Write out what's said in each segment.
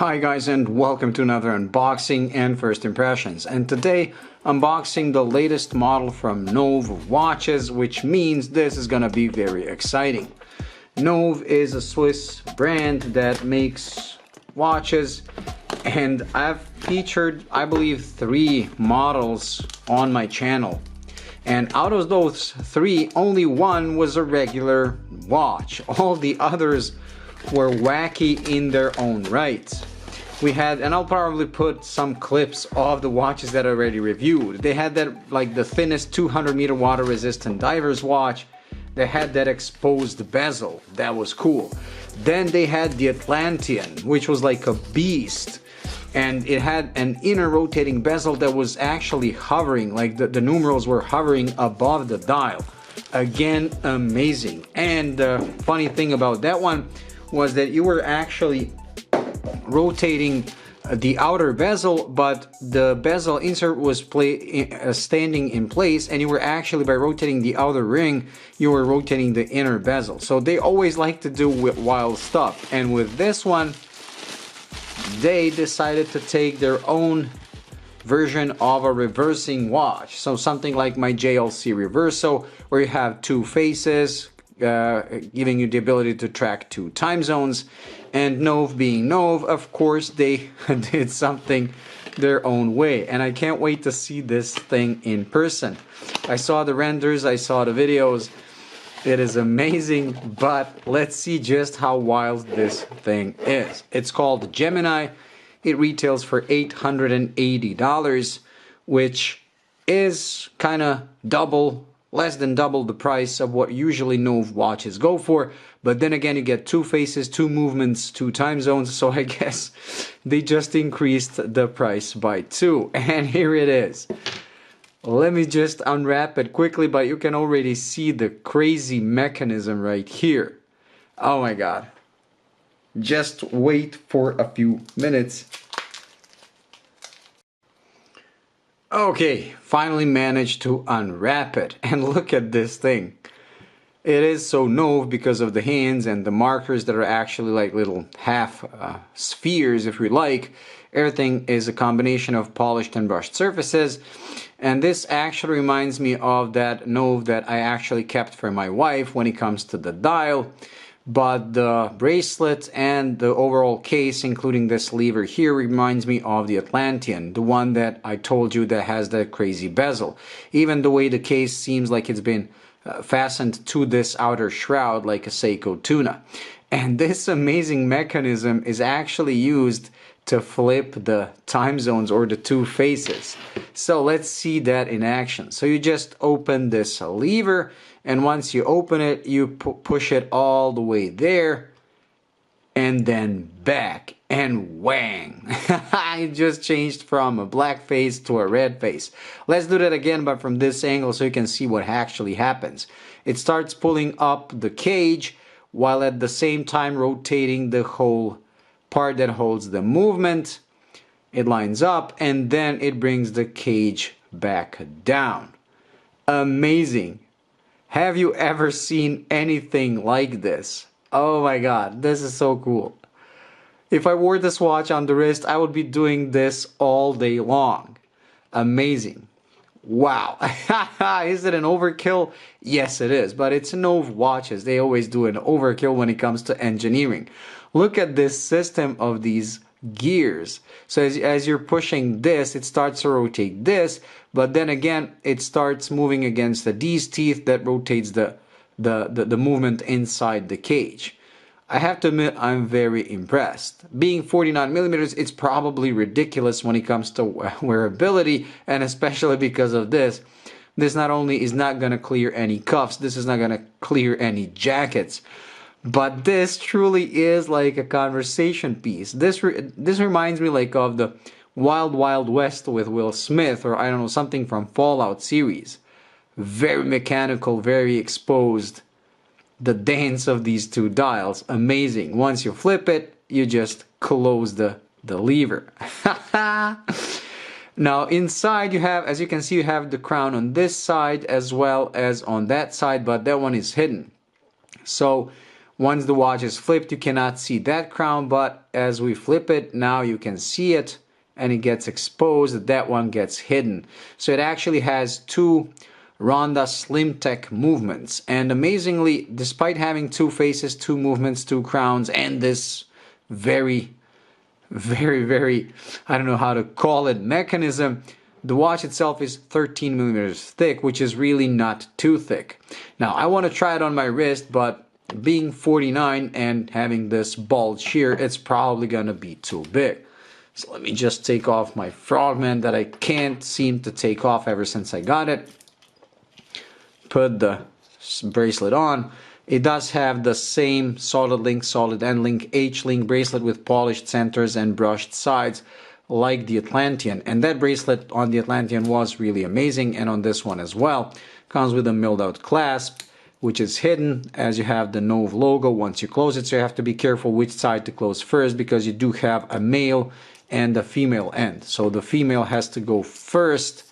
Hi guys, and welcome to another unboxing and first impressions. And today unboxing the latest model from Nove watches, which means this is gonna be very exciting. Nove is a Swiss brand that makes watches, and I've featured, I believe, 3 models on my channel. And out of those 3, only one was a regular watch. All the others were wacky in their own right. We had, and I'll probably put some clips of the watches that I already reviewed. They had that, like the thinnest 200-meter water resistant diver's watch. They had that exposed bezel, that was cool. Then they had the Atlantean, which was like a beast. And it had an inner rotating bezel that was actually hovering, like the numerals were hovering above the dial. Again, amazing. And the funny thing about that one was that you were actually rotating the outer bezel, but the bezel insert was standing in place, and you were actually, by rotating the outer ring, you were rotating the inner bezel. So they always like to do wild stuff, and with this one they decided to take their own version of a reversing watch. So something like my JLC Reverso, where you have 2 faces, giving you the ability to track 2 time zones. And Nove being Nove, of course, they did something their own way. And I can't wait to see this thing in person. I saw the renders, I saw the videos. It is amazing, but let's see just how wild this thing is. It's called Gemini. It retails for $880, which is kind of less than double the price of what usually Nove watches go for. But then again, you get 2 faces, 2 movements, 2 time zones, so I guess they just increased the price by 2. And here it is. Let me just unwrap it quickly, but you can already see the crazy mechanism right here. Oh my god. Just wait for a few minutes. Okay, finally managed to unwrap it, and look at this thing. It is so Nove because of the hands and the markers that are actually like little half spheres, if you like. Everything is a combination of polished and brushed surfaces, and this actually reminds me of that Nove that I actually kept for my wife when it comes to the dial. But the bracelet and the overall case, including this lever here, reminds me of the Atlantean, the one that I told you that has that crazy bezel. Even the way the case seems like it's been fastened to this outer shroud like a Seiko tuna. And this amazing mechanism is actually used to flip the time zones, or the 2 faces. So let's see that in action. So you just open this lever, and once you open it, you push it all the way there, and then back, and whang! It just changed from a black face to a red face. Let's do that again, but from this angle, so you can see what actually happens. It starts pulling up the cage, while at the same time rotating the whole part that holds the movement. It lines up, and then it brings the cage back down. Amazing! Have you ever seen anything like this? Oh my god, this is so cool. If I wore this watch on the wrist, I would be doing this all day long. Amazing. Wow. Is it an overkill? Yes, it is. But it's Nove watches. They always do an overkill when it comes to engineering. Look at this system of these gears. So as you're pushing this, it starts to rotate this. But then again, it starts moving against these teeth that rotates the movement inside the cage. I have to admit, I'm very impressed. Being 49 millimeters, it's probably ridiculous when it comes to wearability, and especially because of this. This not only is not going to clear any cuffs, this is not going to clear any jackets, but this truly is like a conversation piece. This reminds me like of the Wild Wild West with Will Smith, or I don't know, something from Fallout series. Very mechanical, very exposed. The dance of these 2 dials, amazing. Once you flip it, you just close the lever. Now inside you have, as you can see, you have the crown on this side as well as on that side, but that one is hidden. So Once the watch is flipped, you cannot see that crown, but as we flip it, now you can see it and it gets exposed. That one gets hidden. So it actually has two Rinda Slimtec movements. And amazingly, despite having two faces, two movements, two crowns, and this very, I don't know how to call it, mechanism, the watch itself is 13 millimeters thick, which is really not too thick. Now, I want to try it on my wrist, but being 49 and having this bulge here, it's probably gonna be too big. So let me just take off my frogman that I can't seem to take off ever since I got it. Put the bracelet on. It does have the same solid link, solid end link, H-link bracelet with polished centers and brushed sides like the Atlantean. And that bracelet on the Atlantean was really amazing, and on this one as well. Comes with a milled out clasp, which is hidden as you have the Nove logo once you close it. So you have to be careful which side to close first, because you do have a male and a female end. So the female has to go first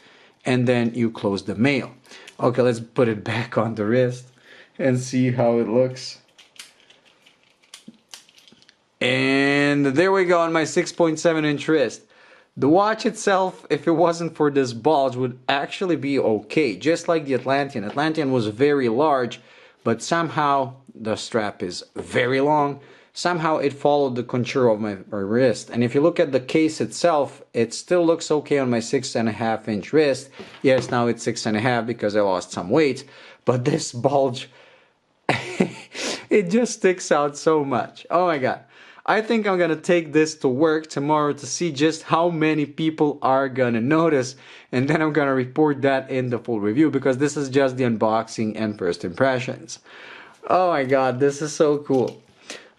and then you close the male. Okay, let's put it back on the wrist and see how it looks. And there we go on my 6.7-inch wrist. The watch itself, if it wasn't for this bulge, would actually be okay, just like the Atlantean. Atlantean was very large, but somehow the strap is very long. Somehow it followed the contour of my wrist. And if you look at the case itself, it still looks okay on my 6.5-inch wrist. Yes, now it's 6.5 because I lost some weight, but this bulge, it just sticks out so much. Oh my God. I think I'm gonna take this to work tomorrow to see just how many people are gonna notice, and then I'm gonna report that in the full review, because this is just the unboxing and first impressions. Oh my God, this is so cool.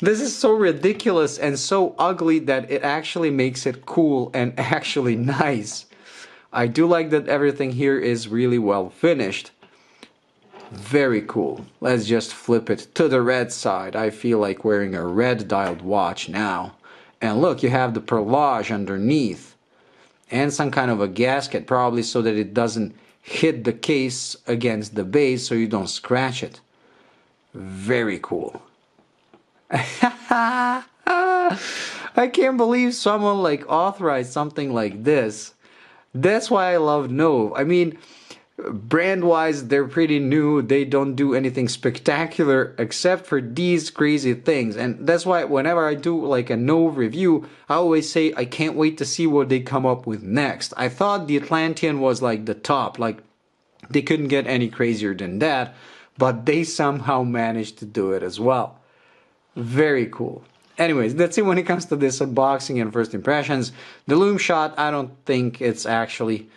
This is so ridiculous and so ugly that it actually makes it cool and actually nice. I do like that everything here is really well finished. Very cool. Let's just flip it to the red side. I feel like wearing a red dialed watch now. And look, you have the perlage underneath and some kind of a gasket, probably so that it doesn't hit the case against the base, so you don't scratch it. Very cool. I can't believe someone like authorized something like this. That's why I love Nove. I mean, brand-wise, they're pretty new. They don't do anything spectacular except for these crazy things. And that's why whenever I do like a Nove review, I always say I can't wait to see what they come up with next. I thought the Atlantean was like the top, like they couldn't get any crazier than that, but they somehow managed to do it as well. Very cool. Anyways, that's it when it comes to this unboxing and first impressions. The loom shot, I don't think it's actually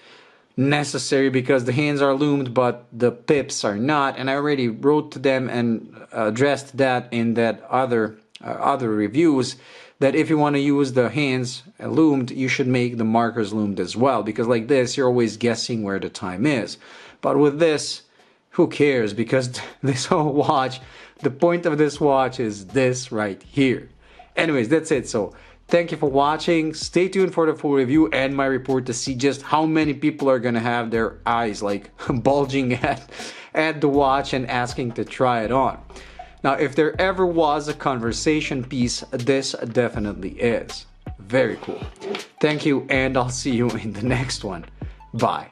necessary because the hands are loomed but the pips are not, and I already wrote to them and addressed that in that other reviews, that if you want to use the hands loomed, you should make the markers loomed as well, because like this you're always guessing where the time is. But with this, who cares, because this whole watch, the point of this watch is this right here. Anyways, that's it. So thank you for watching. Stay tuned for the full review and my report to see just how many people are gonna have their eyes like bulging at the watch and asking to try it on. Now, if there ever was a conversation piece, this definitely is. Very cool. Thank you, and I'll see you in the next one. Bye.